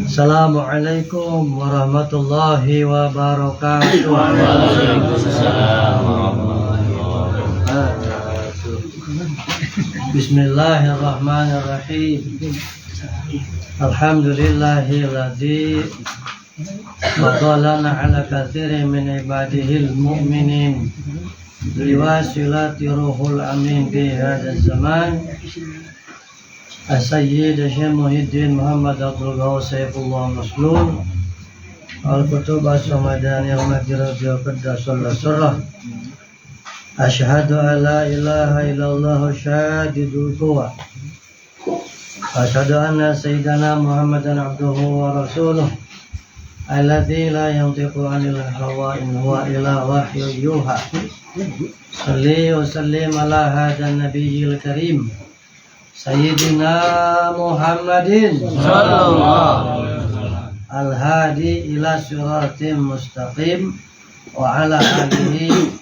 Assalamualaikum warahmatullahi wabarakatuh. Waalaikumsalam warahmatullahi wabarakatuh. Bismillahirrahmanirrahim. Alhamdulillahilladzi fadalana ala katsirin min ibadihil mu'minin liwasilati ruhul amin fi hadzal zaman. As-Sayyid Syekh Muhyiddin Muhammad Abdul Ghaus Saifullah Maslul Al-Kutub As-Samadani Al-Maghfirah Qaddasallahu sirrah. Asyhadu an la ilaha illallah syadidul quwa. Asyhadu anna sayyidana Muhammadan abduhu wa rasuluh alladzi la yantiqu 'anil hawa in huwa illa wahyun yuha. Shalli wa sallim ala hadzal nabiyyil karim Sayyidina Muhammadin Sallallahu alaihi wasallam. Al-hadi ila siratim mustaqim wa ala alihi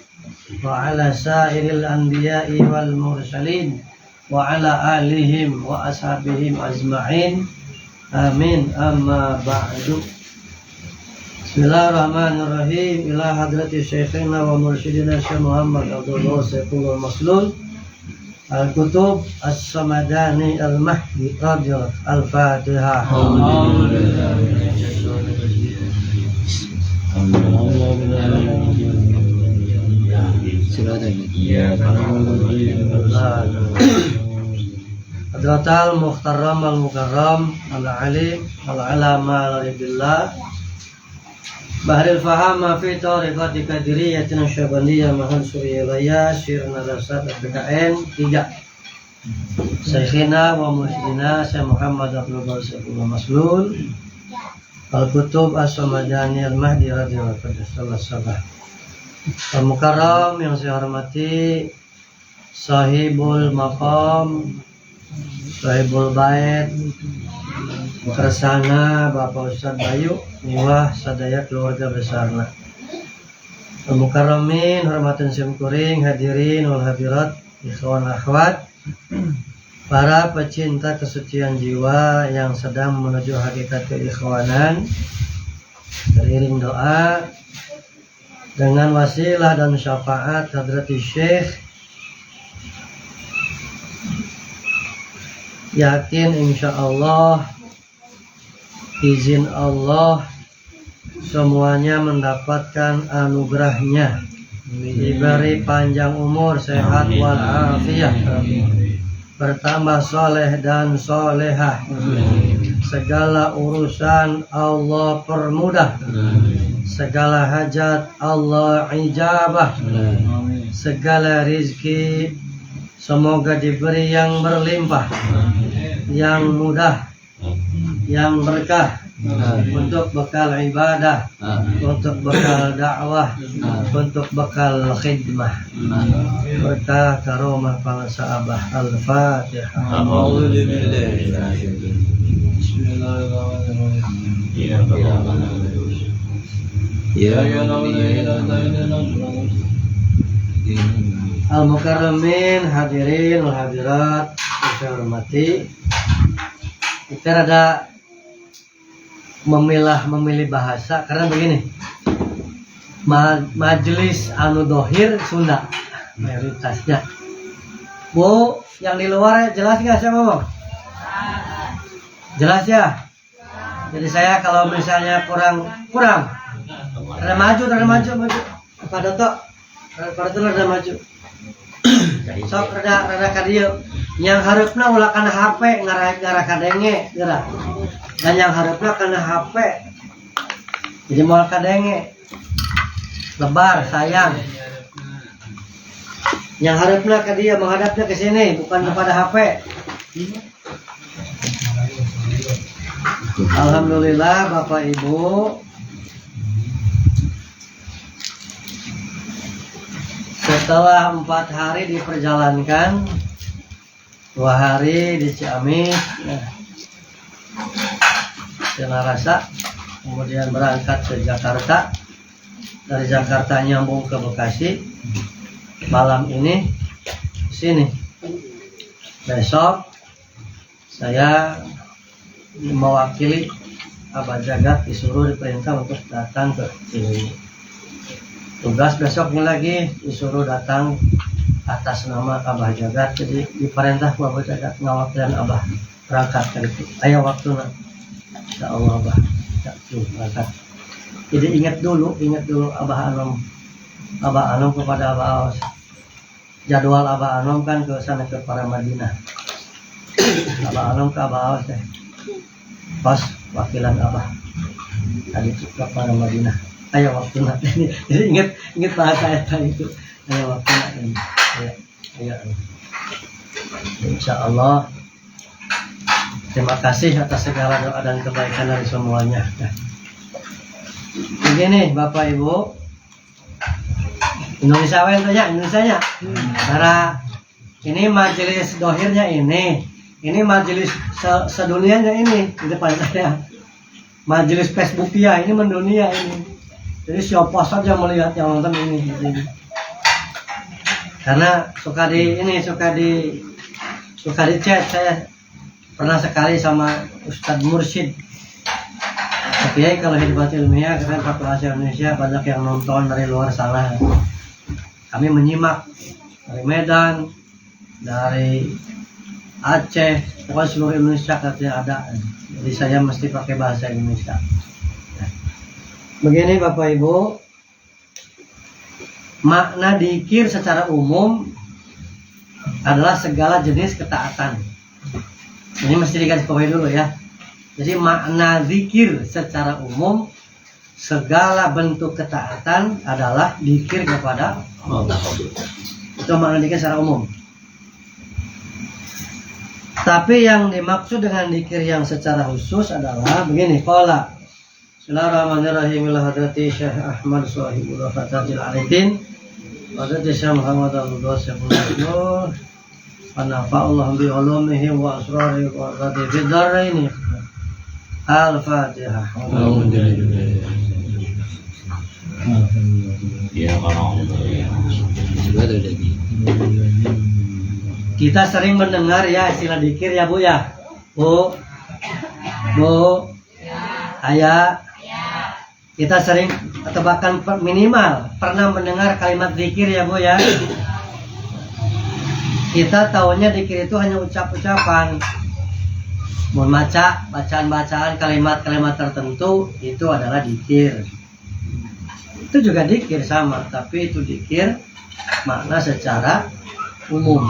wa ala sairil anbiya'i wal mursalin wa ala alihim wa ashabihim ajma'in. Amin. Amma ba'du. Bismillahirrahmanirrahim. Ila hadrati syekhina wa mursyidina Syekh Muhammad Abdul Ghaus Saifullah Maslul Al-Kutub As-Samadani Al-Mahdi Radiyallahu Al-Fatihah. Hadratal Muhtaram Al-Mukarram Al-Alim Al-Alama Al-Billah Bahril Faham fi Tariqati Qadiriyatin Syabaniyah Mahal Suriyalaya Sirna Rasad PKN 3 Syekhina wa Mursyidina Syekh Muhammad Abdul Ghaus Saifullah Maslul Al-Kutub As-Samadani Al-Mahdi Radiyallahu Qaddasallahu Al-Mukarram yang saya hormati Sahibul Maqam Sahibul Bait Kersana Bapak Ustadz Bayu Niwah sadaya keluarga besarna Al-Mukarramin hormatan simkuring hadirin wal hadirat ikhwan akhwat para pecinta kesucian jiwa yang sedang menuju hakikat keikhwanan. Teriring doa dengan wasilah dan syafaat hadrati Syekh, yakin insyaallah izin Allah semuanya mendapatkan anugerahnya, diberi panjang umur, sehat walafiat, bertambah soleh dan solehah, segala urusan Allah permudah, segala hajat Allah ijabah, segala rizki semoga diberi yang berlimpah, yang mudah, yang berkah, untuk bekal ibadah, untuk bekal dakwah, untuk bekal khidmah, berkah karomah para sahabat. Al-Fatihah. Al-Mukarramin, hadirin wal hadirat saya hormati. Kita ada memilih bahasa karena begini, majelis anu dohir Sunda mayoritasnya. Bu, yang di luar jelas nggak saya ngomong? Jelas ya? Jadi saya kalau misalnya kurang ada maju pada ada maju sok rada kadieu yang harapna ulah kana HP ngarah kadenge geura, dan yang harapna kana HP jadi moal kadenge lebar sayang, yang harapna ka dia menghadapnya ke sini bukan kepada HP. Alhamdulillah Bapak Ibu, setelah 4 hari diperjalankan, 2 hari di Ciamis, Cenarasa, kemudian berangkat ke Jakarta, dari Jakarta nyambung ke Bekasi, malam ini sini. Besok saya mewakili Abah Jagat disuruh diperintah untuk datang ke sini. Tugas besoknya lagi disuruh datang atas nama Abah Jagat, jadi diperintah Abah Jagat ngawakilin Abah berangkat ke itu. Ayo waktu nak, insya Allah Abah berangkat. Jadi ingat dulu Abah Anom kepada Abah Aos. Jadwal Abah Anom kan ke sana ke para Madinah. Abah Anom ke Abah Aos deh. Pas wakilan Abah tadi ke para Madinah. Ayo waktu nak ini. Jadi ingat bahasa itu. Ayo waktu nak ini. Ayo. Insya Allah. Terima kasih atas segala doa dan kebaikan dari semuanya. Begini Bapak Ibu, Indonesia Indonesia. Karena ini majelis dohirnya ini majelis sedunianya ini di depan saya. Majelis Facebookia ini mendunia ini. Jadi siapa saja melihat yang nonton ini. Karena suka di chat. Saya pernah sekali sama Ustadz Mursyid. Tapi kalau hidup ilmiah karena Fatul Asia Indonesia banyak yang nonton dari luar sana. Kami menyimak dari Medan, dari Aceh, pokoknya seluruh Indonesia katanya ada. Jadi saya mesti pakai bahasa Indonesia. Begini Bapak Ibu, makna dzikir secara umum adalah segala jenis ketaatan. Ini mesti dikasih bawahi dulu ya. Jadi makna dzikir secara umum segala bentuk ketaatan adalah dzikir kepada Allah. Itu makna dzikir secara umum. Tapi yang dimaksud dengan dzikir yang secara khusus adalah begini, qala Bismillahirrahmanirrahim ila hadrati Syekh Ahmad Shahibul Fatatil Arifin wa hadrati Syekh Muhammad Abdul Nur wa nafa'allahu bi ulumihi wa asrarihi wa radhi fid dharain. Al-Fatihah. Kita sering mendengar ya istilah dzikir ya Bu ya. Bu. Ayah. Kita sering atau bahkan minimal pernah mendengar kalimat dzikir ya Bu ya. Kita tahunya dzikir itu hanya ucap-ucapan. Mau baca bacaan-bacaan kalimat-kalimat tertentu itu adalah dzikir. Itu juga dzikir sama, tapi itu dzikir makna secara umum.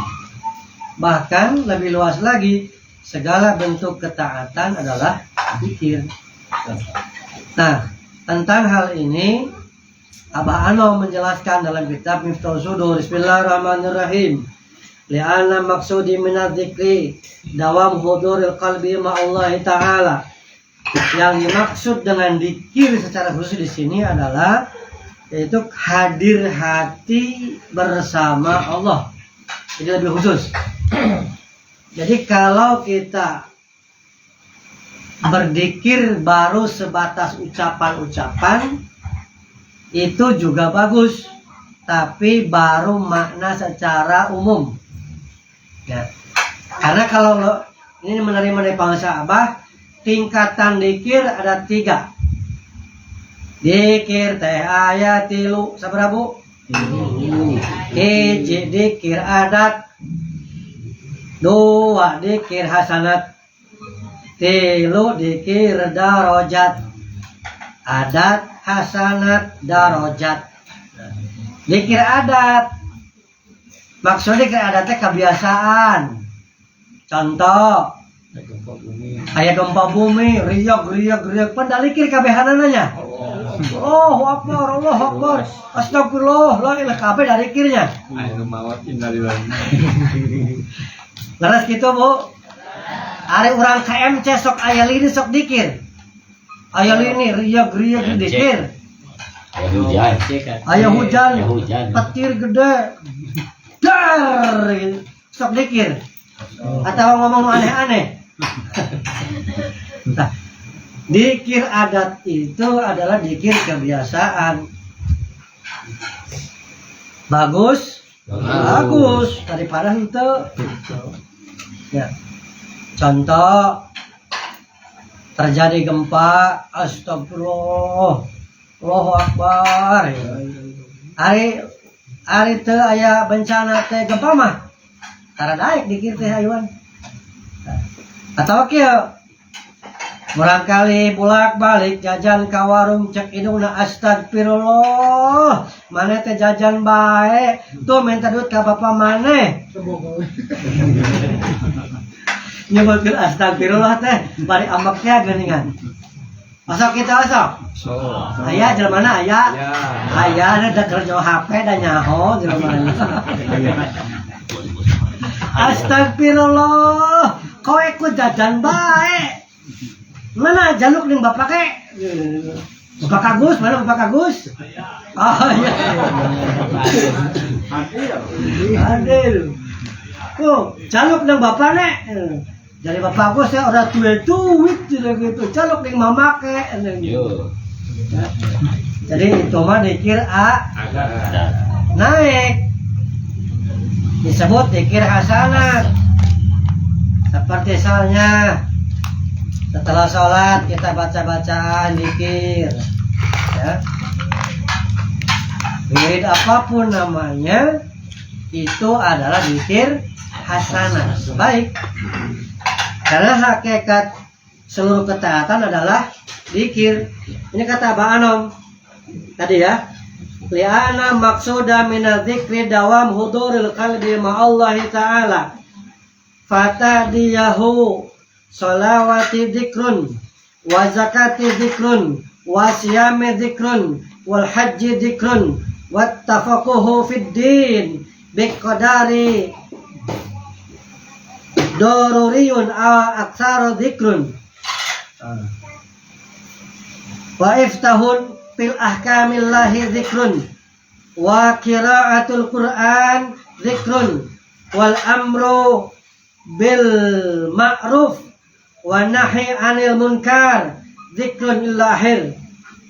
Bahkan lebih luas lagi, segala bentuk ketaatan adalah dzikir. Nah, tentang hal ini Abah Ano menjelaskan dalam kitab Miftahul Sudur. Bismillahirrahmanirrahim. Li'anna maksudi minadz dzikri dawam huduril qalbi ma'allahi ta'ala. Yang dimaksud dengan dzikir secara khusus di sini adalah yaitu hadir hati bersama Allah. Jadi lebih khusus. Jadi kalau kita berzikir baru sebatas ucapan-ucapan itu juga bagus, tapi baru makna secara umum. Ya. Karena kalau ini menerima dari bangsa Abah, tingkatan dzikir ada 3. Dzikir teh aya 3, sabaraha Bu? 1 dzikir adat, 2 dzikir hasanat, 3 dzikir darajat. Adat, hasanat, darajat. Dzikir adat maksudnya dzikir adatnya kebiasaan. Contoh ayat gempa bumi, riak padahal dzikir kabehanananya. Allahu Akbar, Allahu Akbar, astagfirullah, la ilaha kabeh dari dzikirnya. Leres gitu Bu. Ari urang KMC sok aya lini sok dzikir. Aya lini riak dzikir. Aya hujan. Petir gede. Dar sok dzikir. Atau ngomong aneh-aneh. Nah, Dikir adat itu adalah dikir kebiasaan. Bagus daripada itu. Ya. Contoh terjadi gempa, astagfirullah, Allahu Akbar. Ari teu aya bencana teh gempa mah tara daek dikir teh hayuan. Atau kieu barangkali bolak-balik jajan ka warung cek indungna astagfirullah, maneh teh jajan bae, tuh minta duit ka bapak maneh. Nyebutkeun astagfirullah teh bari ambek teh geuningan. Masuk kita masuk. Aya jelema aya. Aya ada kerja HP dan nyaho jelema. Astagfirullah, kau ikut jajan bae. Mana jaluk ning bapak ke? Bapak Kagus, mana Bapak Kagus? Oh iya. Adil. Kok jaluk ning bapak nek? Jadi Bapak Kagus ya ora duit gitu. Jaluk ning mama ke. Jadi itu mah dikir naik. Disebut dikir hasanat. Seperti misalnya setelah sholat kita baca-bacaan dikir, ya. Wirid apapun namanya itu adalah dikir hasanah. Baik, karena hakikat seluruh ketaatan adalah dikir. Ini kata Abah Anom tadi ya. Li'ana maksuda minadzikri dawam huduril qalbi ma'allahi ta'ala fatadiyahu sholawati dzikrun wa zakati dzikrun wa siyami dzikrun wal haji dzikrun wa tafaquhu fid din biqadari daruriyun aw aktsara dzikrun wa iftahun fil ahkamillahi dzikrun wa qiraatul qur'an dzikrun wal amru bil ma'ruf wa nahi anil munkar dzikrun illahir.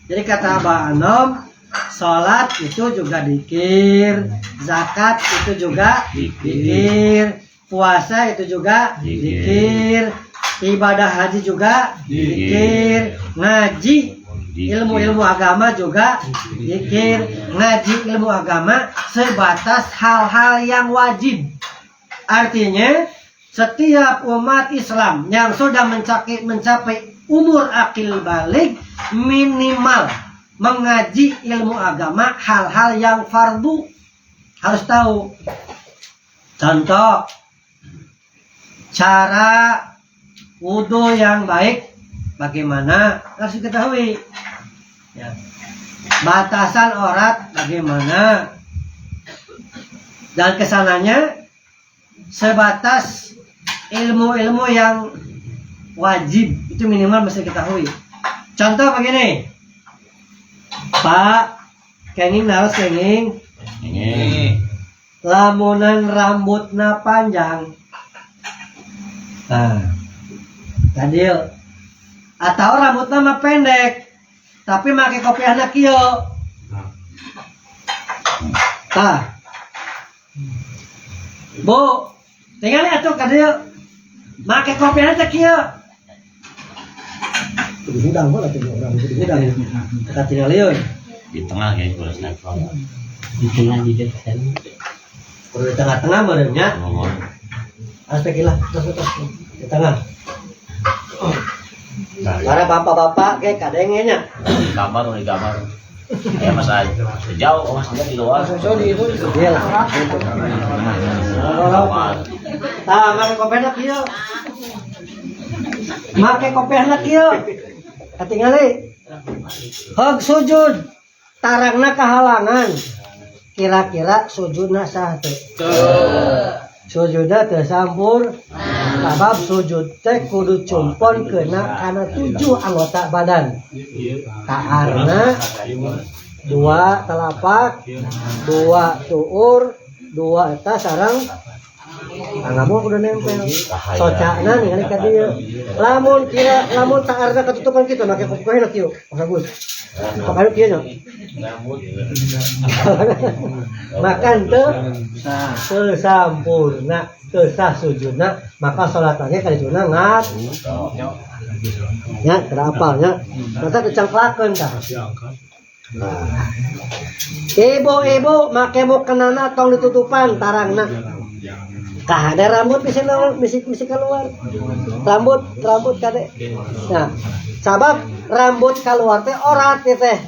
Jadi kata Abah Anom, salat itu juga dikir, zakat itu juga dikir, puasa itu juga dikir, ibadah haji juga dikir, ngaji ilmu agama juga dikir. Ngaji ilmu agama sebatas hal-hal yang wajib. Artinya setiap umat Islam yang sudah mencapai umur akil balik minimal mengaji ilmu agama hal-hal yang fardu harus tahu. Contoh cara wudhu yang baik bagaimana harus diketahui, ya. Batasan aurat bagaimana, dan kesananya sebatas ilmu-ilmu yang wajib itu minimal mesti diketahui. Contoh begini, Pak, kenging harus kenging lamunan rambutna panjang, nah tadi atau rambutnya mah pendek tapi make kopiahna kieu. Tah Bu, tinggal atuh ka dieu make kopiahna teh kieu. Kudu hudang bola teh orang kudu hudang. Kita tinggal euy di tengah ya kalau snack. Di tengah di depan. Kudu di tengah-tengah meureun nya. Aspekilah terus di tengah. Para bapak-bapak kayak kadengnya Gambar udah gambar. Ya Mas aja. Jauh Mas dia di luar. itu dia lah. Tah make kopiahna kieu. Make kopiahna kieu. Katingali. Hog sujud. Tarangna kahalangan. Kira-kira sujudna saha teh? Sujudna teu sampur. Sabab sujud teh kudu cumpon kena kana 7 anggota badan. Kaarna 2 telapak, 2 tuur, 2 eta sareng Ngamuk udah nempel. Socana ningali ka dieu. Lamun tak arda ketutupan kitu make kukuheuna kieu. Bagus. Pokoknya kieu nya. Makan teu sampurna, teu sujudna, maka salatannya kadituna ngat. Ya, kada apalnya. Mata kecangklakeun tah. Ibu-ibu make mukenana tong ditutupan tarangna. Kah ada rambut bisa keluar. Rambut kade. Nah, sabab rambut keluar teh orat teh.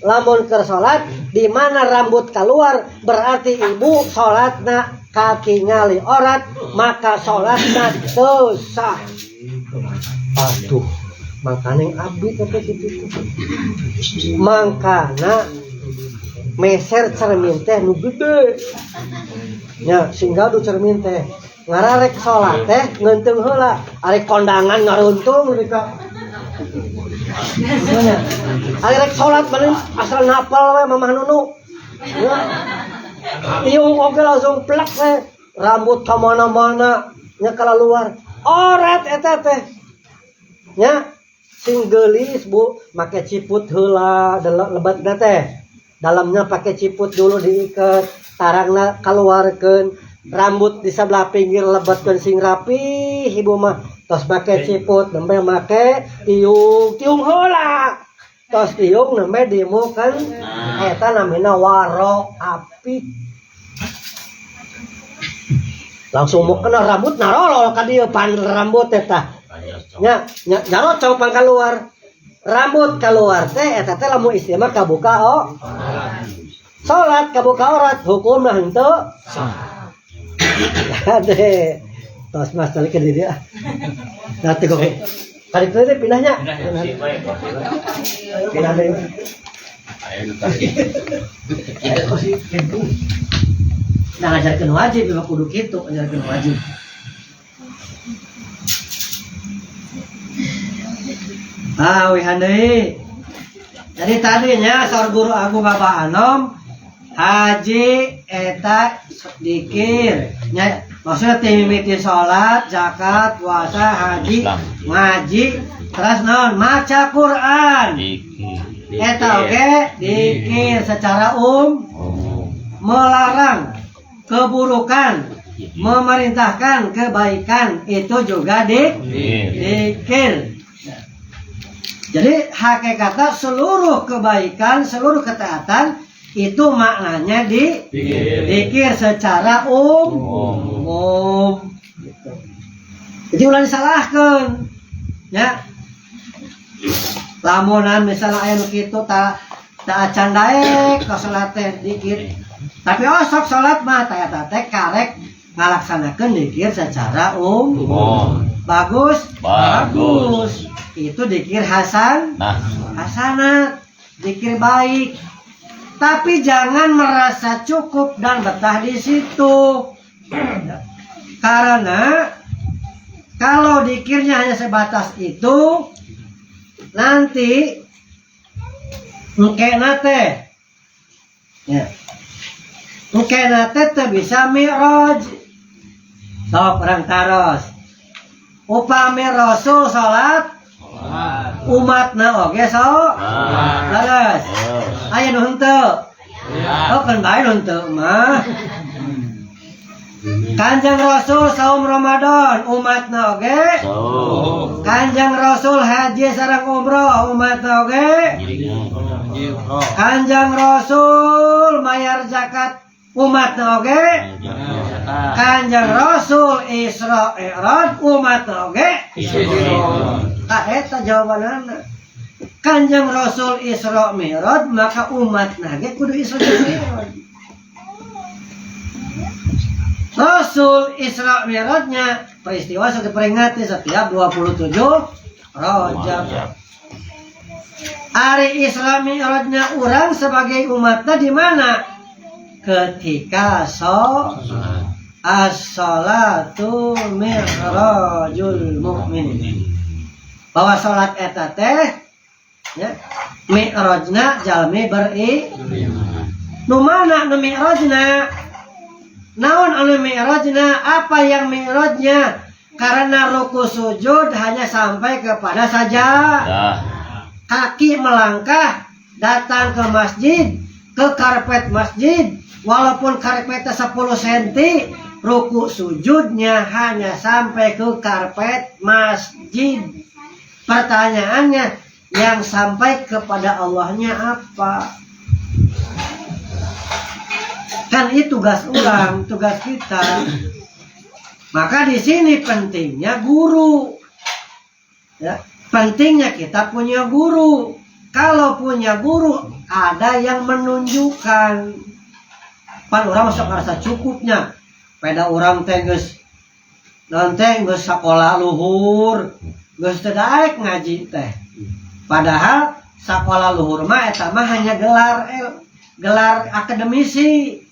Lamun keur salat di mana rambut keluar berarti ibu salatna kaki ngali orat, maka salatna teu sah. Aduh, makanya abdi tapi situ. Mangkana meser cermin teh nu gede. Nya singgal du cermin teh. Ngararek salat teh ngeunteung heula, ari kondangan ngaruntung mereka. Ari rek salat beureum asal napal we mamah nunu. Ya. Iung oge langsung plek we, rambut ka mana-mana nya keluar. Orat eta teh. Nya sing geulis Bu, make ciput heula lebatna teh. Dalamnya pakai ciput dulu diikat, tarangna keluarkan, rambut di sebelah pinggir lebatkan sing rapi, ibu mah tos pakai ciput, nembe make tiung heula, tos tiung nembe dimukan, eta namina waro api, langsung mau kena rambut narolol ka dieu pan rambut eta, nya jarocong pan keluar. Rambut keluar teh eta teh lamun istimewa kabuka salat kabuka orat hukumna henteu sah. Ade tos mas tali ke dia. Nanti kok kali teh pindahnya. Pindah deui. Nah ngajarkeun wajib mah kudu kitu, ngajarkeun wajib. Wihandai. Jadi tadinya sor guru aku Bapak Anom haji eta dikir. Maksudnya timimiti sholat, zakat, puasa, haji, ngaji, terus naon maca Quran. Eta oke dikir secara melarang keburukan, memerintahkan kebaikan itu juga dikir. Jadi hakikatnya seluruh kebaikan, seluruh ketaatan itu maknanya dikir secara umum. Jadi ulah disalahkan, ya. Lamunan misalnya aya nu kitu tak acan daek ka salat teh dikir. Tapi sok salat mah eta teh karek ngalaksanakeun dikir secara umum. Bagus. Itu dikir hasanat, dikir baik. Tapi jangan merasa cukup dan betah di situ. Karena kalau dikirnya hanya sebatas itu, nanti engkena teh, ya, engkena teh bisa mi'raj. Sok orang taros. Upami Rasul salat umatna oge leres. Aya nu henteu. Kan bae nu henteu mah. Kanjeng Rasul saum Ramadan umatna oge. Kanjeng Rasul haji sareng umroh umatna oge. Kanjeng Rasul mayar zakat umatna oge. Kanjeng Rasul Isra Mi'raj umatna oge. Eta jawabanana. Kanjeng Rasul Isra Mi'raj maka umatna ge kudu Isra Mi'raj. Rasul Isra Mi'rajnya peristiwa sudah diperingati setiap 27 Rajab. Hari Isra Mi'rajnya orang sebagai umatnya di mana? Ketika as-salatu mi'rajul mu'min. Bahwa salat eta teh ya, mi'rajna jalmi beriman. Nu mana nu mi'rajna? Naon anu mi'rajna? Apa yang mi'rajnya? Karena ruku sujud hanya sampai kepada sajdah. Dah. Kaki melangkah datang ke masjid, ke karpet masjid, walaupun karpetnya 10 cm, ruku sujudnya hanya sampai ke karpet masjid. Pertanyaannya, yang sampai kepada Allahnya apa? Kan itu tugas orang, tugas kita. Maka di sini pentingnya guru. Ya, pentingnya kita punya guru. Kalau punya guru, ada yang menunjukkan. Pan orang masuk rasa cukupnya. Pada orang teh geus nanti geus sakola luhur, geus teu daek ngaji teh. Padahal sakola luhur mah eta mah hanya gelar akademisi.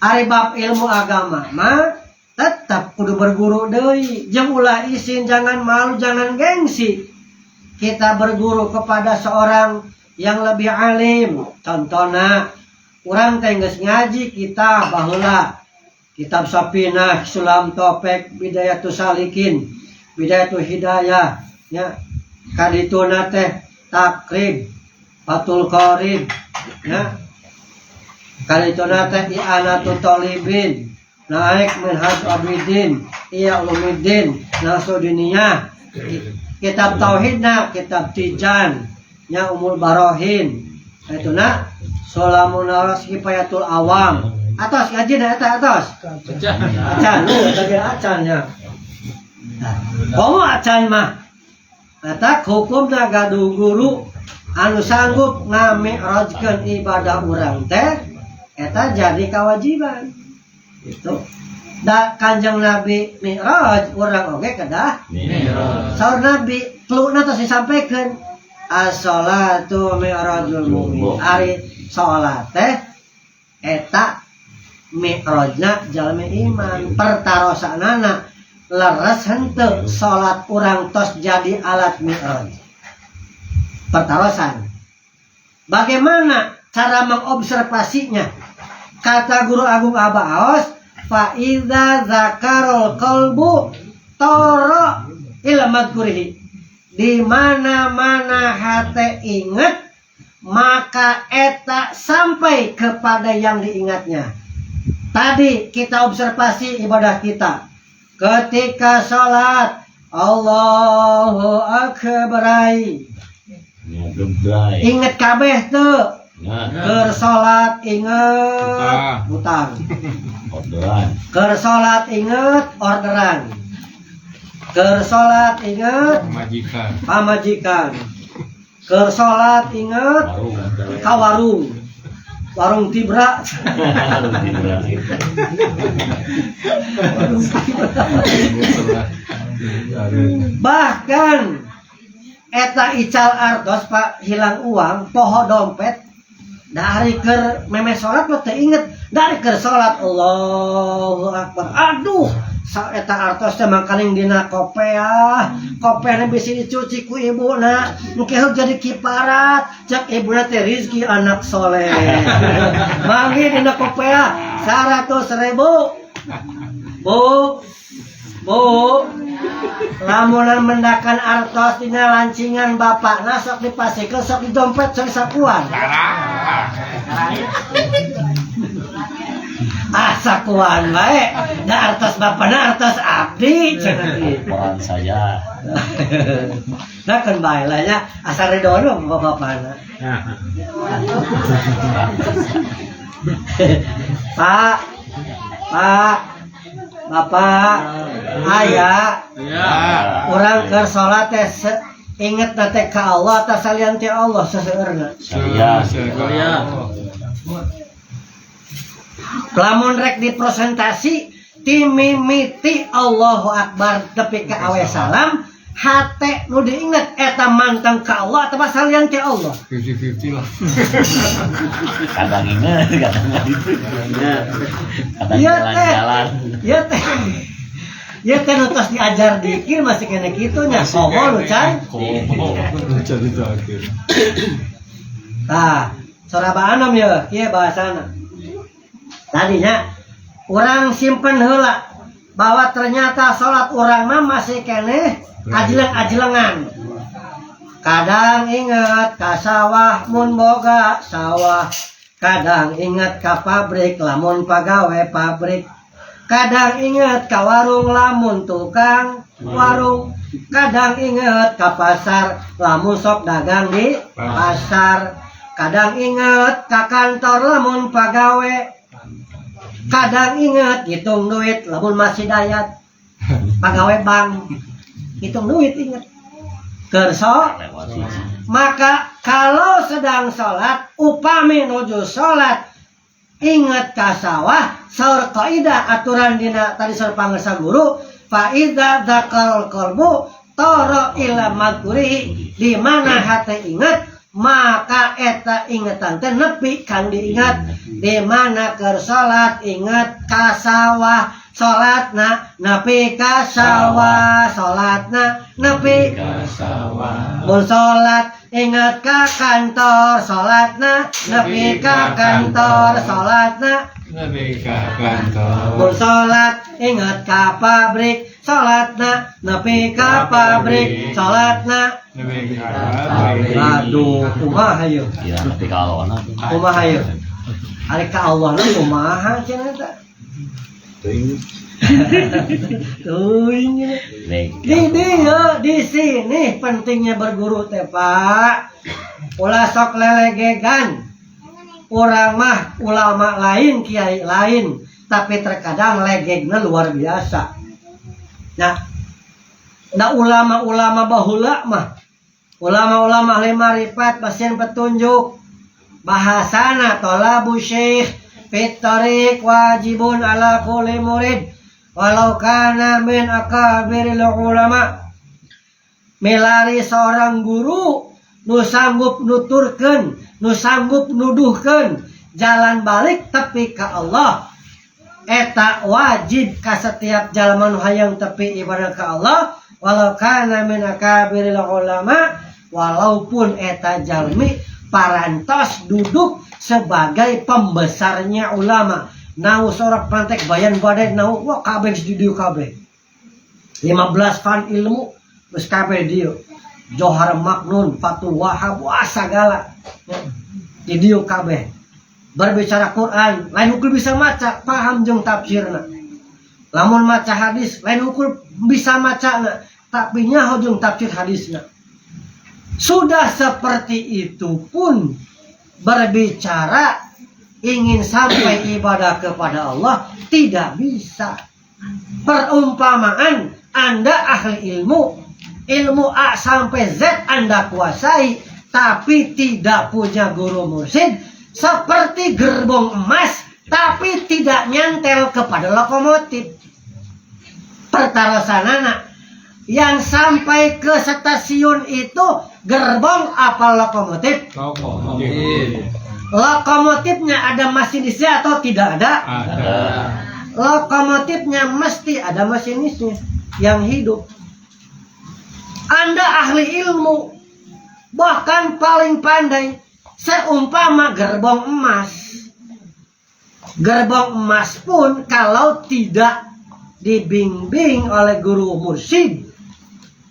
Ari bab ilmu agama mah tetap kudu berguru deui. Jeung ulah isin, jangan malu, jangan gengsi. Kita berguru kepada seorang yang lebih alim. Contohna, urang teh geus ngaji kitab baheula. Kitab Sapinah, Sulam Topek, Bidayatus Salikin, Bidayatul Hidayah, ya. Kadituna teh Takrib, Fathul Qorib, ya. Kadituna teh I'anatul Talibin, naik Minhaj Abidin, Iya Ulumuddin, Nasrudiniyah, kitab Tauhidna, kitab Tijan, nya Umul Barohin, itu na Sulamun Naras Kifayatul Awam. Atas ngaji na eta atas. Acan, bagi acannya. Komo acan mah. Eta hukumna gaduh guru anu sanggup ngami'rajkeun ibadah urang teh, eta jadi kewajiban. Itu da Kanjeng Nabi mi'raj urang oge kedah mi'raj. Saur Nabi kluna tos disampaikan as-shalatu mi'rajul mu'min. Ari salat teh eta mi'rajna jalmi iman. Pertarosanana leres henteu salat urang tos jadi alat mi'raj. Pertarosan. Bagaimana cara mengobservasinya? Kata Guru Agung Abah Aos, fa idza zakarul qalbu tara ila madhkurihi. Di mana-mana hati ingat, maka eta sampai kepada yang diingatnya. Tadi kita observasi ibadah kita. Ketika sholat, Allahu Akbar. Ingat kabeh tuh. Keur sholat inget utang. Keur sholat inget orderan. Keur sholat inget pamajikan. Keur sholat inget kawarung. Warung Tibra. Bahkan eta ical artos Pak hilang uang, poho dompet. Dari ker meme sholat lo teu inget, dari ker sholat Allahu Akbar. Aduh, eta artos teh mangkaling dina kopea. Kopena bisa dicuci ku ibuna. Engke jadi kiparat, cek ibuna teh rezeki anak soleh. Manggi dina kopea 100.000. Bu, lamunan mendakan artos dina lancingan bapakna sok dipasikeun sok di dompet sok sakuan. Sakuan bae, da artos bapakna artos abdi cenah kitu. Saja. Nah kan bae lah nya asal redono bapakna. Pak, Bapak, Ayah, orang keur salat teh inget teh ka Allah tah salian ti Allah seseueurna. Iya. Lamun rek dipresentasi ti mimiti Allahu Akbar tepi ka awe salam, hate nu diinget eta manteng ka Allah atau salian ti Allah. 50-50 lah. Kadang inget, kadang enggak gitu. Kadang jalan-jalan. Ya teh nu tos diajar dikir masih kena kitu nya. Komo lu can. Jadi terakhir. Tah, sora baanom ya, kieu bahasana. Tadinya Orang simpen heula bahwa ternyata sholat orang mah masih keneh ajleng-ajlengan. Kadang inget ka sawah mun boga sawah, kadang inget ka pabrik lamun pagawe pabrik, kadang inget ka warung lamun tukang warung, kadang inget ka pasar lamun sok dagang di pasar, kadang inget ka kantor lamun pagawe, kadang inget hitung duit lamun masih dayat pagawe bank hitung duit inget kerso. Maka kalau sedang sholat upami nuju sholat inget ka sawah saur kaidah aturan dina tadi saur pangersa guru fa idza dzakal qalbu tara ila magrihi, di mana hati ingat maka eta ingetan teh nepi kang diingat. Di mana keur salat ingat ka sawah salatna nepi ka sawah, salatna nepi ka sawah. Mun salat ingat ka kantor salatna nepi ka kantor, salatna nepi ka kantor. mun salat ingat ka pabrik salatna nepi ka pabrik, salatna Nepi ka pabrik. aduh kumaha yeuh Ya, tapi kalau anak kumaha yeuh ari ka Allah na kumaha cenah eta teuing di sini pentingnya berguru teh Pak. Ulah sok lelegegan. Urang mah ulama lain, kiai lain, tapi terkadang legegna luar biasa. Nah ulama-ulama baheula mah, ulama-ulama ahli marifat pasien petunjuk. Bahasana tolabu syekh fitariq wajibun ala kulli murid walau kana min akabiril ulama. Melari seorang guru nu sanggup nuturkeun, nu sanggup nuduhkeun jalan balik tepi ka Allah, eta wajib ka setiap jalma nu hayang tepi ibadah ka Allah walau kana min akabiril ulama, walaupun eta jalmi parantos duduk sebagai pembesarnya ulama. Nau sorak pantek bayan badai nau wah kabeh di dieu kabeh 15 fan ilmu geus kabeh dieu. Johar Maknun, Fatul Wahab, wah sagala di dieu kabeh. Berbicara Quran, lain ukul bisa maca, paham jeung tafsirna. Lamun maca hadis, lain ukul bisa macana, tapi nyaho jeung tafsir hadisna. Sudah seperti itu pun berbicara ingin sampai ibadah kepada Allah tidak bisa. Perumpamaan Anda ahli ilmu, ilmu A sampai Z Anda kuasai, tapi tidak punya guru mursyid, seperti gerbong emas tapi tidak nyantel kepada lokomotif. Pertarasanana yang sampai ke stasiun itu gerbong apa lokomotif? Lokomotifnya ada masinisnya atau tidak ada? Ada. Lokomotifnya mesti ada masinisnya yang hidup. Anda ahli ilmu, bahkan paling pandai, seumpama gerbong emas. Gerbong emas pun kalau tidak dibimbing oleh guru mursyid,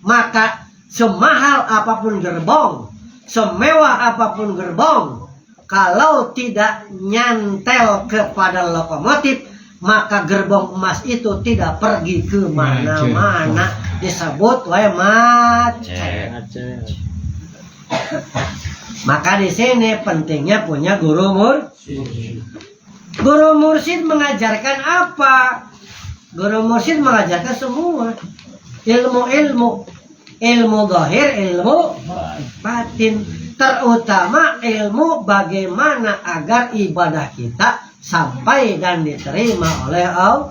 maka semahal apapun gerbong, semewah apapun gerbong, kalau tidak nyantel kepada lokomotif, maka gerbong emas itu tidak pergi ke mana-mana. Disebut wae macet. Maka di sini pentingnya punya guru mursyid. Guru mursyid mengajarkan apa? Guru mursyid mengajarkan semua ilmu-ilmu, ilmu zahir, ilmu batin, terutama ilmu bagaimana agar ibadah kita sampai dan diterima oleh Allah.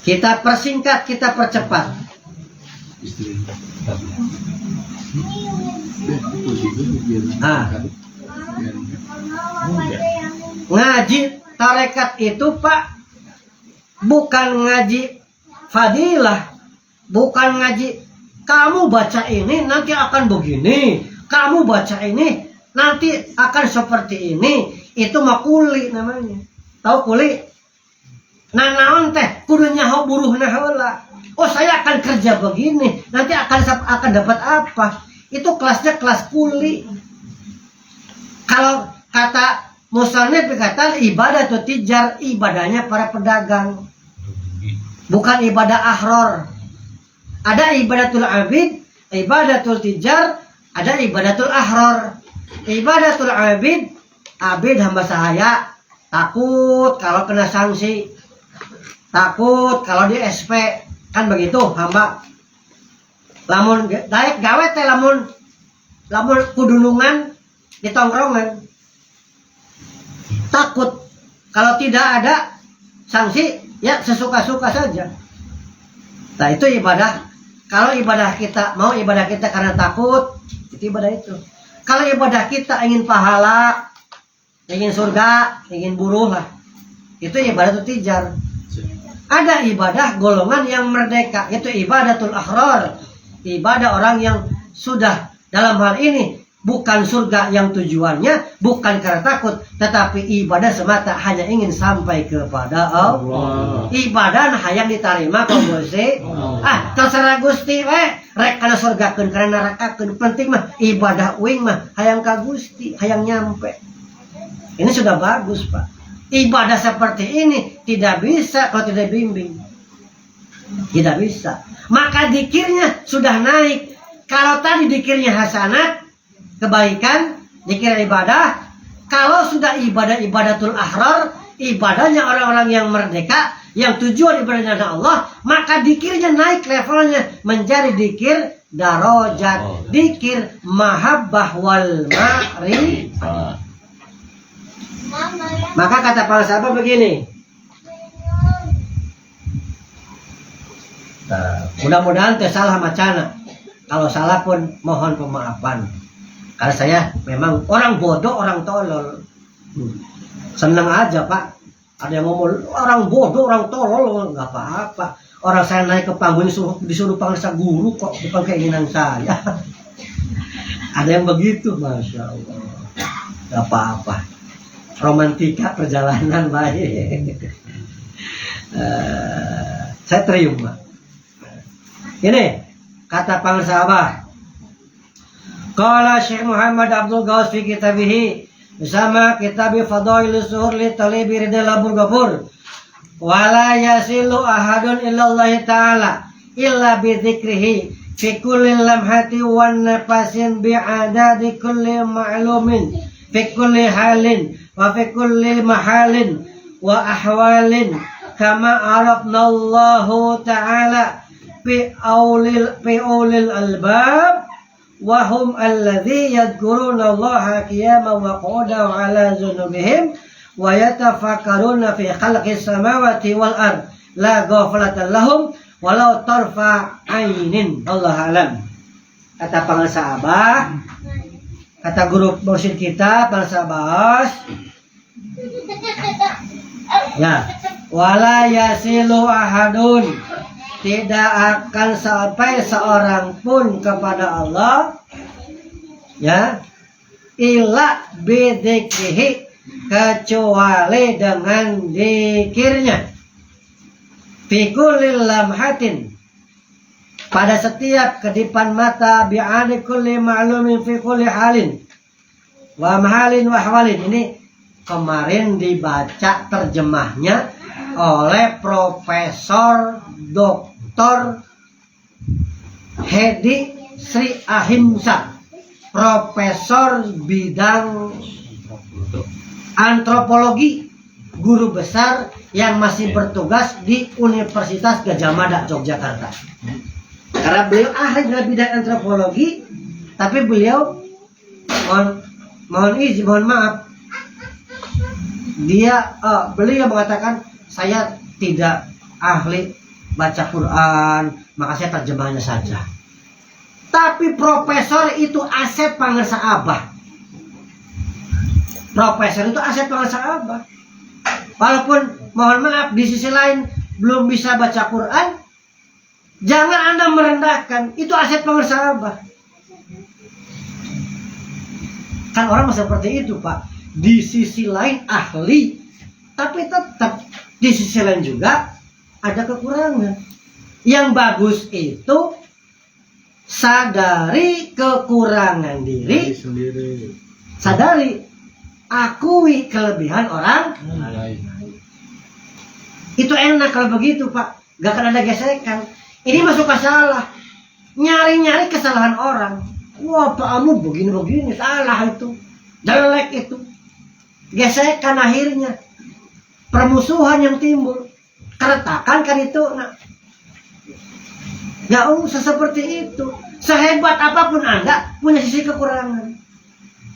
Kita persingkat, kita percepat. Ngaji tarekat itu Pak bukan ngaji fadilah, bukan ngaji kamu baca ini nanti akan begini, kamu baca ini nanti akan seperti ini, itu mah kuli namanya. Tahu kuli? Nah naon teh kudu nyaho buruhna heula. Oh saya akan kerja begini, nanti akan dapat apa? Itu kelasnya kelas kuli. Kalau kata musannif berkata ibadah itu tijar, ibadahnya para pedagang. Bukan ibadah ahror. Ada ibadatul abid, ibadatul tijar, ada ibadatul ahror. Ibadatul abid, abid hamba sahaya, takut kalau kena sanksi, takut kalau di SP, kan begitu hamba. Lamun daek gawe teh lamun kudunungan di tongkrongan, takut kalau tidak ada sanksi ya sesuka-suka saja. Nah itu ibadah. Kalau ibadah kita mau ibadah kita karena takut, itu ibadah itu. Kalau ibadah kita ingin pahala, ingin surga, ingin buruh lah, itu ibadah itu tijar. Ada ibadah golongan yang merdeka, itu ibadatul akhror, ibadah orang yang sudah dalam hal ini bukan surga yang tujuannya, bukan karena takut, tetapi ibadah semata hanya ingin sampai kepada Allah. Ibadah hayang diterima kau Gusti. Terserah Gusti we, rek kana surgakeun kana nerakakeun, penting mah ibadah uing mah hayang ka Gusti, hayang nyampe. Ini sudah bagus, Pak. Ibadah seperti ini tidak bisa kalau tidak bimbing. Tidak bisa. Maka dikirnya sudah naik. Kalau tadi dikirnya hasanat, kebaikan, dikira ibadah. Kalau sudah ibadatul ahrar, ibadahnya orang-orang yang merdeka, yang tujuan ibadahnya Allah, maka dikirnya naik levelnya menjadi dikir darajat, dikir mahabbah wal ma'rifah. Maka kata para sahabat begini, mudah-mudahan teh salah macana. Kalau salah pun mohon pemaafan. Karena saya memang orang bodoh, orang tolol. Senang aja Pak. Ada yang ngomong orang bodoh, orang tolol, nggak apa-apa. Orang saya naik ke panggung disuruh panggil guru kok, bukan keinginan saya. Ada yang begitu, masya Allah. Nggak apa-apa. Romantika perjalanan baik. Saya terima. Ini kata para sahabat. Qala Syekh Muhammad Abdul Ghaus fi kitabihi bersama kitab Fadailus Zuhur li Talibi Ridal Abul Ghafur. Wala yasilu ahadun illallah ta'ala illa bi dzikrihi fi kulli lamhati wan nafasin bi adadi kulli ma'lumin fi kulli halin wa fi kulli mahalin wa ahwalin kama arafna Allahu ta'ala fi aulil albab wa hum alladhi yadhkuruna Allah qiyaman wa qu'udan ala junubihim wa yatafakkaruna fi khalqis samawati wal ard la ghaflatan lahum walau tarfa ainin. Allah alam. Kata para sahabat, kata guru mursyid kita para sahabat, ya, wala yasilu ahadun, tidak akan sampai seorang pun kepada Allah, ya, illa bidzikrihi, kecuali dengan zikirnya, fi kulli lamhatin, pada setiap kedipan mata, bi'ani kulli ma'lumin fi kulli halin wa mahalin wa ahwalin. Ini kemarin dibaca terjemahnya oleh Profesor Dr. Hedi Sri Ahimsa, Profesor bidang antropologi, guru besar yang masih bertugas di Universitas Gadjah Mada, Yogyakarta. Karena beliau ahli dalam bidang antropologi, tapi beliau mohon maaf, beliau mengatakan saya tidak ahli baca Quran, maka saya terjemahnya saja. Tapi profesor itu aset pangersa abah. Profesor itu aset pangersa abah. Walaupun mohon maaf di sisi lain belum bisa baca Quran, jangan Anda merendahkan, itu aset pangersa abah. Kan orang seperti itu, Pak. Di sisi lain ahli, tapi tetap di sisi lain juga ada kekurangan. Yang bagus itu sadari kekurangan diri, sendiri. sadari, akui kelebihan orang. Itu enak kalau begitu, Pak. Gak akan ada gesekan. Ini masuk masalah. Nyari-nyari kesalahan orang. Wah, Pak Amud begini-begini, salah itu. Jelek itu. Gesekan akhirnya. Permusuhan yang timbul. Keretakan kan itu. Nah. Ya usah seperti itu. Sehebat apapun Anda punya sisi kekurangan.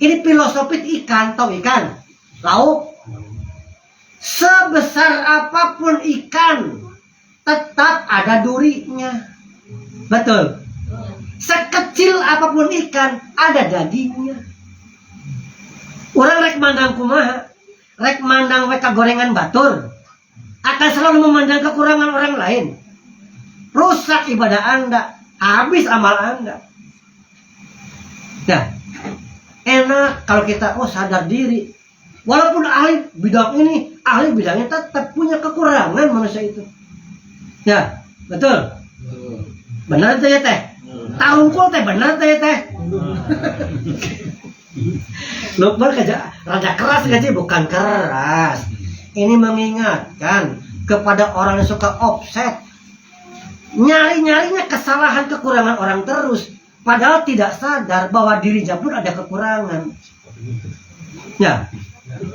Ini filosofi ikan, tahu ikan? Lauk. Sebesar apapun ikan, tetap ada durinya. Betul. Sekecil apapun ikan, ada dagingnya. Orang rek mandang kumaha, rek mandang weka gorengan batur, akan selalu memandang kekurangan orang lain. Rusak ibadah Anda, habis amal Anda. Nah, enak kalau kita sadar diri. Walaupun ahli bidang ini, ahli bidangnya tetap punya kekurangan manusia itu. Ya, betul. Benar teh teh. Tarungkul teh benar teh teh. Lukman kerja rada keras gaji, bukan keras. Ini mengingatkan kepada orang yang suka offset. Nyari-nyarinya kesalahan kekurangan orang terus, padahal tidak sadar bahwa dirinya pun ada kekurangan. Ya,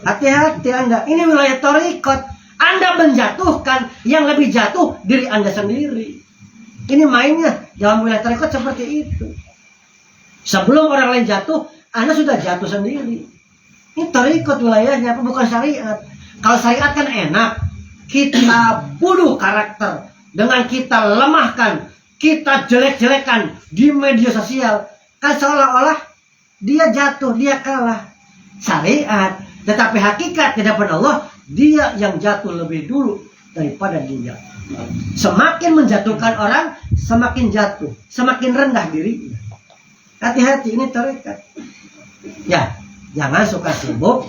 hati-hati Anda. Ini wilayah torikot. Anda menjatuhkan yang lebih jatuh diri Anda sendiri. Ini mainnya dalam wilayah torikot seperti itu. Sebelum orang lain jatuh, Anda sudah jatuh sendiri. Ini torikot wilayahnya, apa bukan syariat? Kalau syariat kan enak. Kita bunuh karakter dengan kita lemahkan, kita jelek-jelekan di media sosial. Kan seolah-olah dia jatuh, dia kalah. Syariat, tetapi hakikat di hadapan Allah, dia yang jatuh lebih dulu daripada dia. Semakin menjatuhkan orang, semakin jatuh, semakin rendah dirinya. Hati-hati, ini tarekat. Ya, jangan suka sibuk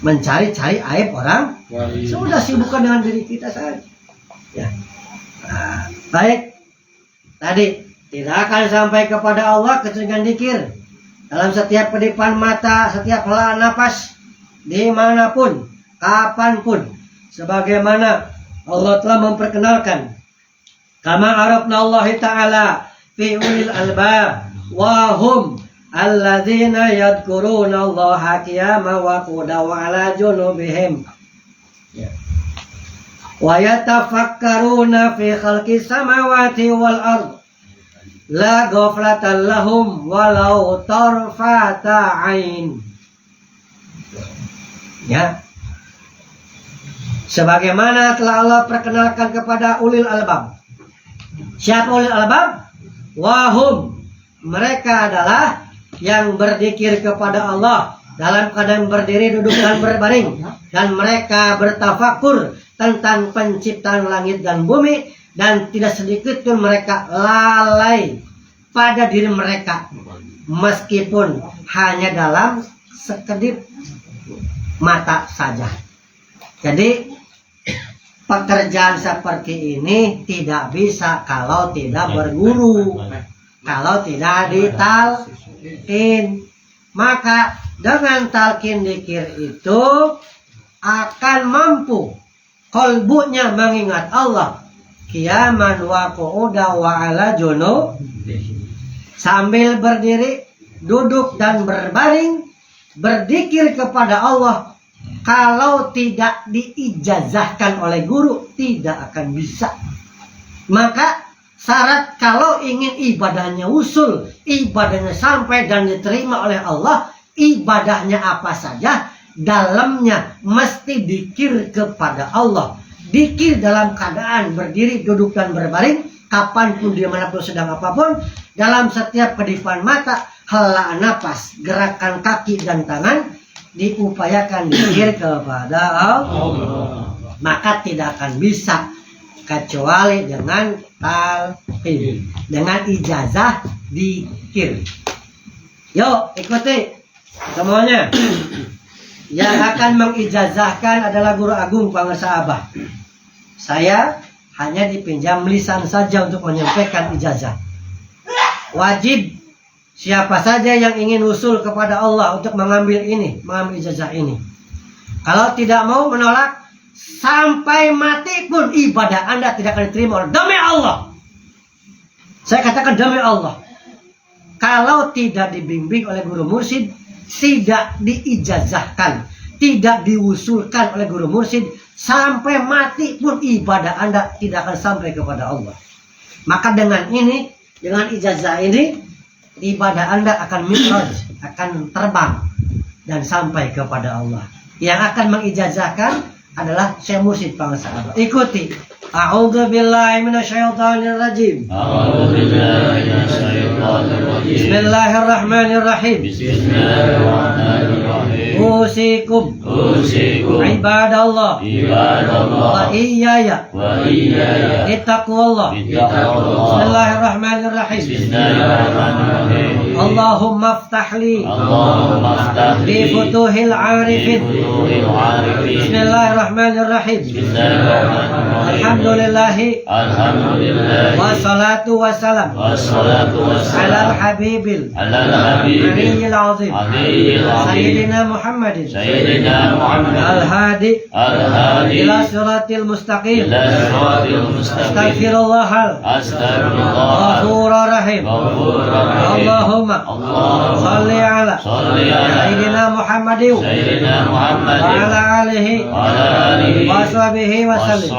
mencari-cari aib orang. Sudah sibukkan dengan diri kita saja. Ya. Nah, baik. Tadi tidak akan sampai kepada Allah kecuali dengan zikir. Dalam setiap kedipan mata, setiap helaan napas, dimanapun, kapanpun, sebagaimana Allah telah memperkenalkan. Kama arafna Allah Ta'ala fi ulil albab wa hum alladzina yadhkuruna Allah qiyaman wa qu'udan wa ala junubihim wa yatafakkaruna fi khalqis samawati wal ardh la ghaflatan lahum walau tarfata ain. Ya. Sebagaimana telah Allah perkenalkan kepada ulil albab. Siapa ulil albab? Wahum, mereka adalah yang berzikir kepada Allah dalam keadaan berdiri, duduk dan berbaring, dan mereka bertafakur tentang penciptaan langit dan bumi. Dan tidak sedikit pun mereka lalai pada diri mereka, meskipun hanya dalam sekedip mata saja. Jadi pekerjaan seperti ini tidak bisa kalau tidak berguru, kalau tidak ditalkin. Maka dengan talkin dzikir itu akan mampu kolbunya mengingat Allah qiyaman wa qu'udan wa ala junub, sambil berdiri, duduk dan berbaring, berzikir kepada Allah. Kalau tidak diijazahkan oleh guru, tidak akan bisa. Maka syarat kalau ingin ibadahnya usul, ibadahnya sampai dan diterima oleh Allah, ibadahnya apa saja, dalamnya mesti dzikir kepada Allah. Dzikir dalam keadaan berdiri, duduk dan berbaring, kapanpun dimanapun sedang apapun, dalam setiap kedipan mata, helaan napas, gerakan kaki dan tangan, diupayakan dzikir kepada Allah. Maka tidak akan bisa kecuali dengan talqin, dengan ijazah dzikir. Yuk, ikuti semuanya. Yang akan mengijazahkan adalah Guru Agung Pangarsa Abah. Saya hanya dipinjam lisan saja untuk menyampaikan ijazah. Wajib siapa saja yang ingin usul kepada Allah untuk mengambil ijazah ini. Kalau tidak mau menolak, sampai mati pun ibadah Anda tidak akan diterima demi Allah. Saya katakan demi Allah. Kalau tidak dibimbing oleh guru mursyid, tidak diijazahkan, tidak diusulkan oleh guru mursyid, sampai mati pun ibadah Anda tidak akan sampai kepada Allah. Maka dengan ini, dengan ijazah ini, ibadah Anda akan mi'raj, akan terbang dan sampai kepada Allah. Yang akan mengijazahkan adalah Syekh Mursyid Pangarsa Abah. Ikuti. A'udzubillahi minasyaitonirrajim. Bismillahirrahmanirrahim. Usikum ibadallah wa iyaya ittaqullah. Bismillahirrahmanirrahim. Allahumma aftahli bi futuhil arifin. Bismillahirrahmanirrahim. Alhamdulillahi wassalatu wassalam alal habibil aliyil azim sayyidina Muhammadin al-hadi ila siratil mustaqim astaghfirullahal ghafurur rahim. Allahumma salli ala sayyidina Muhammadin wa ala alihi wa sahbihi wa sallim.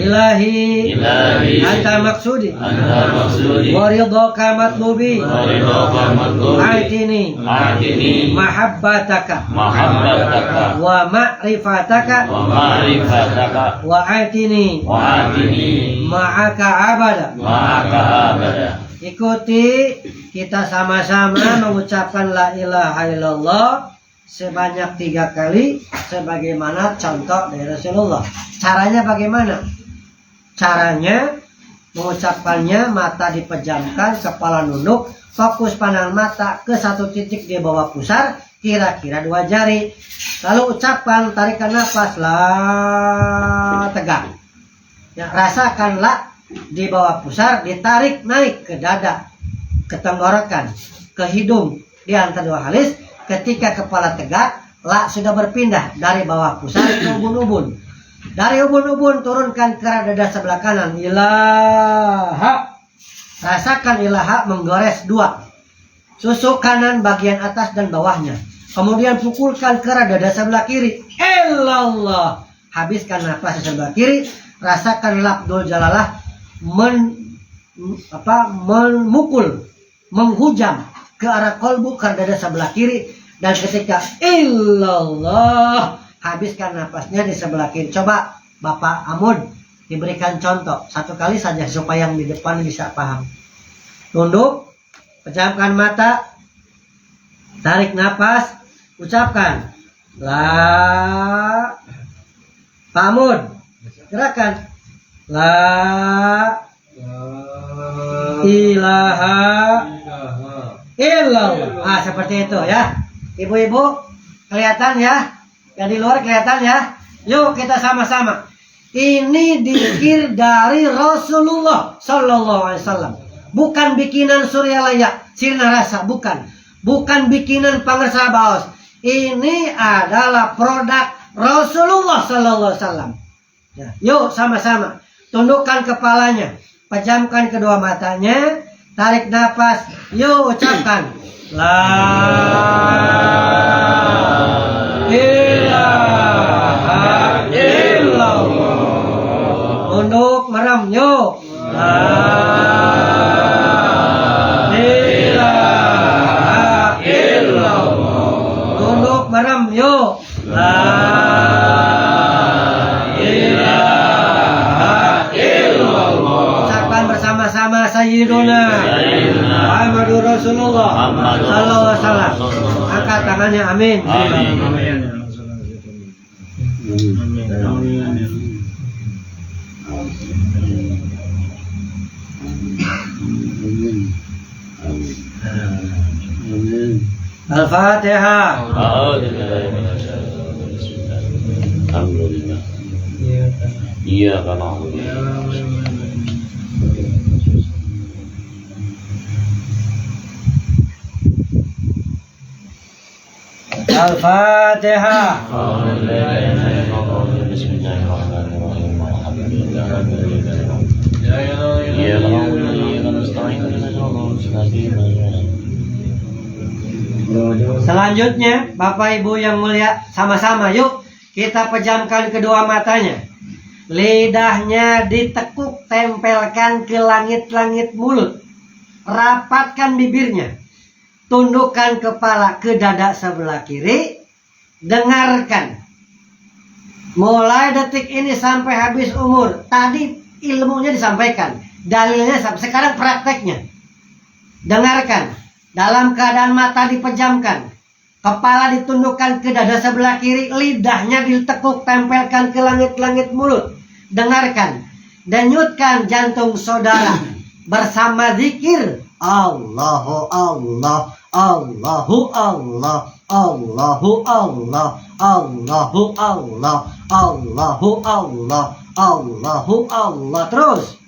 Ilahi anta maksudi wa ridhaka matlubi aitini mahabbataka wa ma'rifataka wa aitini ma'aka abada. Ikuti, kita sama-sama mengucapkan la ilaha illallah sebanyak 3 kali sebagaimana contoh dari Rasulullah. Caranya bagaimana? Caranya mengucapkannya, mata dipejamkan, kepala nunduk, fokus pandangan mata ke satu titik di bawah pusar, kira-kira 2 jari. Lalu ucapkan, tarikan nafas, la, tegak. Ya, rasakan la di bawah pusar, ditarik naik ke dada, ke tenggorokan, ke hidung, di antara 2 halis. Ketika kepala tegak, la sudah berpindah dari bawah pusar ke ubun-ubun. Dari ubun-ubun turunkan ke dada sebelah kanan. Ilaha. Rasakan ilaha menggores 2. Susuk kanan bagian atas dan bawahnya. Kemudian pukulkan ke dada sebelah kiri. Illallah. Habiskan nafas sebelah kiri. Rasakan lafdzul jalalah memukul, menghujam ke arah kolbu ke dada sebelah kiri. Dan ketika illallah, habiskan nafasnya di sebelah kiri. Coba Bapak Amud diberikan contoh 1 kali saja supaya yang di depan bisa paham. Tunduk, pejamkan mata, tarik nafas, ucapkan la. Pak Amud, gerakan la ilaha illallah. Seperti itu ya. Ibu-ibu kelihatan ya? Yang di luar kelihatan ya? Yuk kita sama-sama. Ini dzikir dari Rasulullah Sallallahu Alaihi Wasallam. Bukan bikinan Suryalaya, Sirna Rasa, bukan. Bukan bikinan Pangarsa Baos. Ini adalah produk Rasulullah Sallallahu Alaihi Wasallam. Ya, yuk sama-sama. Tundukkan kepalanya, pejamkan kedua matanya, tarik nafas. Yuk ucapkan la ilaha illallah. Tunduk merem yuk. La ilaha illallah. Tunduk merem yuk. La ilaha illallah. Ucapkan bersama-sama Sayyiduna Muhammadur Rasulullah Sallallahu Alaihi Wasallam. Angkat tangannya, amin. Al-Fatihah. Alhamdulillah. Iya kan aku. Al-Fatihah. Bismillahirrahmanirrahim. Alhamdulillah. Iya kan aku. Iya kan nasta'in. Selanjutnya, Bapak Ibu yang mulia, sama-sama yuk kita pejamkan kedua matanya. Lidahnya ditekuk, tempelkan ke langit-langit mulut. Rapatkan bibirnya. Tundukkan kepala ke dada sebelah kiri. Dengarkan. Mulai detik ini sampai habis umur. Tadi ilmunya disampaikan. Dalilnya sampai sekarang prakteknya. Dengarkan. Dalam keadaan mata dipejamkan. Kepala ditundukkan ke dada sebelah kiri. Lidahnya ditekuk, tempelkan ke langit-langit mulut. Dengarkan. Denyutkan jantung saudara. Bersama zikir. Allahu Allah. Allahu Allah. Allahu Allah. Allahu Allah. Allahu Allah. Allahu Allah. Terus.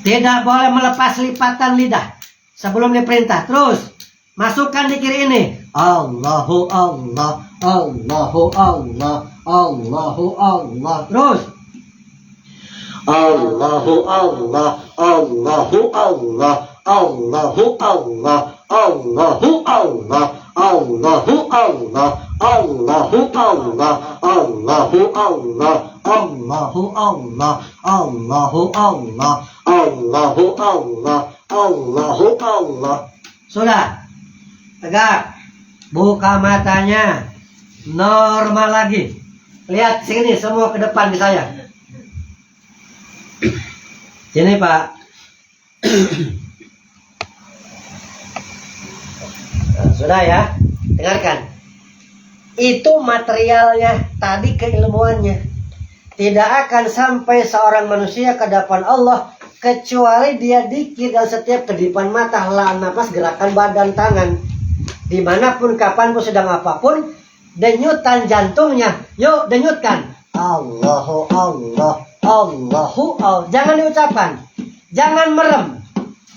Tidak boleh melepas lipatan lidah sebelum diperintah. Terus. Masukkan di kiri ini. Allahu Allah. Allahu Allah. Allahu Allah. Terus. Allahu Allah. Allahu Allah. Allahu Allah. Allahu Allah. Allahu Allah. Allahu Allah. Allahu Allah. Allahu Allah. Allahu Allah. Allahu Allah. Allahu Allah. Sudah. Tegak. Buka matanya. Normal lagi. Lihat sini semua ke depan di saya. Sini Pak. Nah, sudah ya. Dengarkan. Itu materialnya, tadi keilmuannya. Tidak akan sampai seorang manusia ke depan Allah kecuali dia dikir dalam setiap kedipan mata, helaan napas, gerakan badan, tangan. Dimanapun, kapanpun, sedang apapun, denyutan jantungnya. Yuk, denyutkan. Allahu Allah. Allahu Allah. Jangan diucapkan. Jangan merem.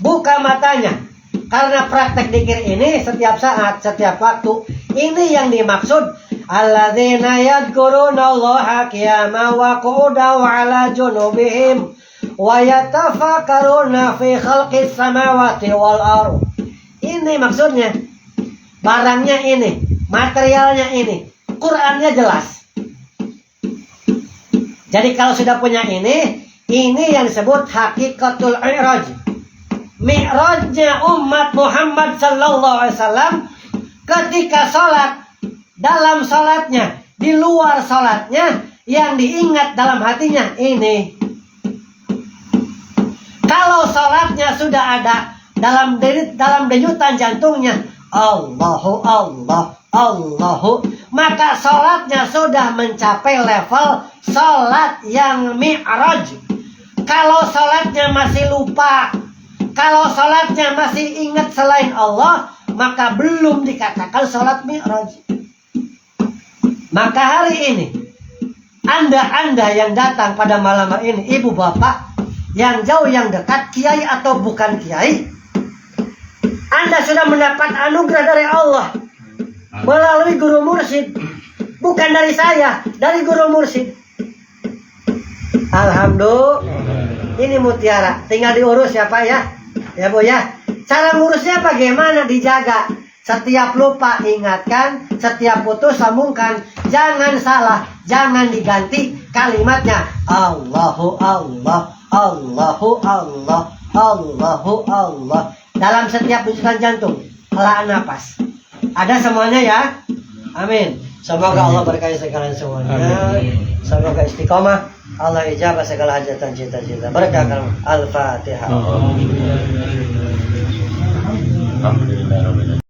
Buka matanya. Karena praktek dikir ini setiap saat, setiap waktu. Ini yang dimaksud. Alladzina yadhkuruna Allaha qiyaman wa qu'udan wa 'ala junubihim wa yatafakkaruna fi khalqis samawati wal ardh. Ini maksudnya. Barangnya ini, materialnya ini. Qur'annya jelas. Jadi kalau sudah punya ini yang disebut hakikatul i'raj. Mi'rajnya umat Muhammad sallallahu alaihi wasallam ketika sholat, dalam sholatnya, di luar sholatnya, yang diingat dalam hatinya ini. Kalau sholatnya sudah ada dalam denyutan jantungnya, Allahu Allah, Allahu, maka sholatnya sudah mencapai level sholat yang mi'raj. Kalau sholatnya masih lupa, kalau sholatnya masih ingat selain Allah, maka belum dikatakan sholat mi'raj. Maka hari ini, Anda yang datang pada malam ini, ibu bapak, yang jauh yang dekat, kiai atau bukan kiai, Anda sudah mendapat anugerah dari Allah melalui guru mursyid. Bukan dari saya, dari guru mursyid. Alhamdulillah. Ini mutiara, tinggal diurus ya Pak ya. Ya Bu ya. Cara ngurusnya bagaimana? Dijaga. Setiap lupa ingatkan, setiap putus sambungkan. Jangan salah, jangan diganti kalimatnya. Allahu Allah, Allahu Allah, Allahu Allah. Dalam setiap denyutan jantung, helaan napas. Ada semuanya ya. Amin. Semoga Allah berkahi segala semuanya. Semoga istiqomah. Allah ijabah segala hajatan cita-cita. Berkah Al-Fatihah. Alhamdulillah.